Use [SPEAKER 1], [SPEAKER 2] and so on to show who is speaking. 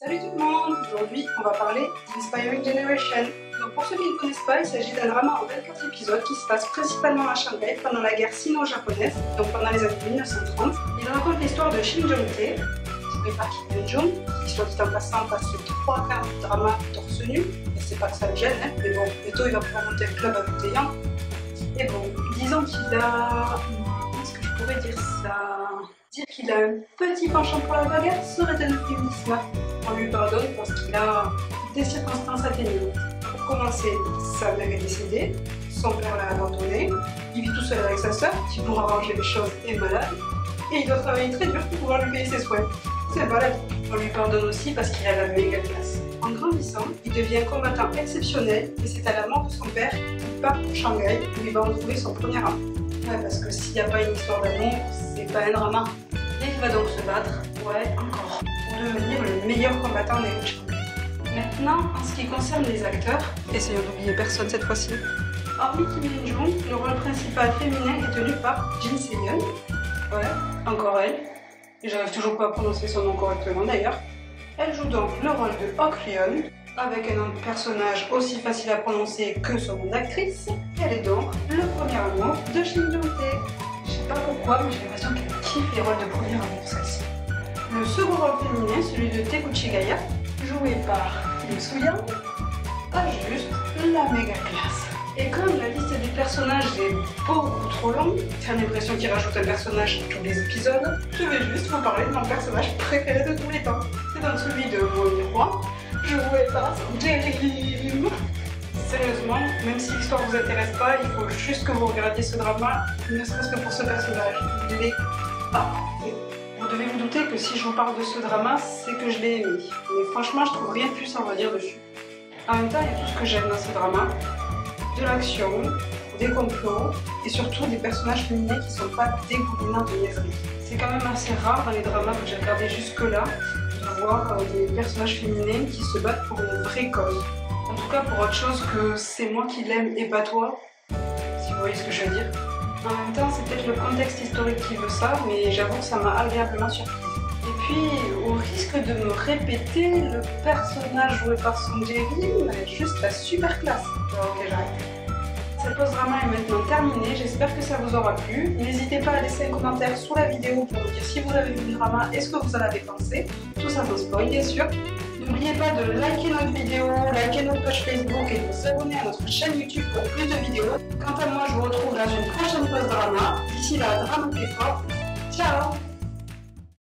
[SPEAKER 1] Salut tout le monde! Aujourd'hui, on va parler d'Inspiring Generation. Donc pour ceux qui ne connaissent pas, il s'agit d'un drama en 24 épisodes qui se passe principalement à Shanghai pendant la guerre sino-japonaise, donc pendant les années 1930. Il raconte l'histoire de Shin Jong-tae, joué par Kim Yoon-jung, qui soit dit en passant passe le 3 quarts du drama torse nu, et c'est pas que ça le gêne, hein, mais bon, bientôt il va pouvoir monter le club avec des Yang. Et bon, disons qu'il a... Est-ce que je pourrais dire ça? Dire qu'il a un petit penchant pour la bagarre serait un euphémisme. On lui pardonne parce qu'il a des circonstances atténuantes. Pour commencer, sa mère est décédée, son père l'a abandonné, il vit tout seul avec sa sœur qui pour arranger les choses est malade, et il doit travailler très dur pour pouvoir lui payer ses soins. C'est malade. On lui pardonne aussi parce qu'il a la méga classe. En grandissant, il devient un combattant exceptionnel et c'est à la mort de son père qu'il part pour Shanghai où il va retrouver son premier amour. Ouais, parce que s'il n'y a pas une histoire d'amour, c'est pas un drama. Et il va donc se battre, ouais, encore, pour devenir le meilleur combattant des Shanghai. Maintenant, en ce qui concerne les acteurs, essayons d'oublier personne cette fois-ci. Hormis Kim Yoon-jung, le rôle principal féminin est tenu par Jin Se-yeon. Ouais, encore elle. Et j'arrive toujours pas à prononcer son nom correctement d'ailleurs. Elle joue donc le rôle de Ok Ryun, avec un nom de personnage aussi facile à prononcer que son nom d'actrice. Elle est donc le premier amour de Shin Jong-tae. Je sais pas pourquoi, mais j'ai l'impression qu'elle kiffe les rôles de premier amour, celle-ci. Le second rôle féminin, celui de Taekuchi Gaya, joué par Kim Soo-young, a juste la méga classe. Et comme la liste des personnages est beaucoup trop longue, j'ai l'impression qu'il rajoute un personnage tous les épisodes, je vais juste vous parler de mon personnage préféré de tous les temps. C'est donc celui de Mon Miroir, joué par Jae-rim. Sérieusement, même si l'histoire vous intéresse pas, il faut juste que vous regardiez ce drama, ne serait-ce que pour ce personnage. Il est parfait. Vous devez vous douter que si je vous parle de ce drama, c'est que je l'ai aimé. Mais franchement, je trouve rien de plus à redire dessus. En même temps, il y a tout ce que j'aime dans ce drama. De l'action, des complots et surtout des personnages féminins qui sont pas dégoulinants de niaiseries. C'est quand même assez rare dans les dramas que j'ai regardé jusque-là de voir des personnages féminins qui se battent pour une vraie cause. En tout cas pour autre chose que c'est moi qui l'aime et pas toi, si vous voyez ce que je veux dire. En même temps, c'est peut-être le contexte historique qui veut ça, mais j'avoue que ça m'a agréablement surprise. Et puis, au risque de me répéter, le personnage joué par Song Jae-rim a juste la super classe. Ok, j'arrête. Cette pause drama est maintenant terminée, j'espère que ça vous aura plu. N'hésitez pas à laisser un commentaire sous la vidéo pour me dire si vous avez vu le drama et ce que vous en avez pensé. Tout ça sans spoil, bien sûr. N'oubliez pas de liker notre vidéo, liker notre page Facebook et de vous abonner à notre chaîne YouTube pour plus de vidéos. Quant à moi, je vous retrouve dans une prochaine pause drama. D'ici là, drama plus fort. Ciao!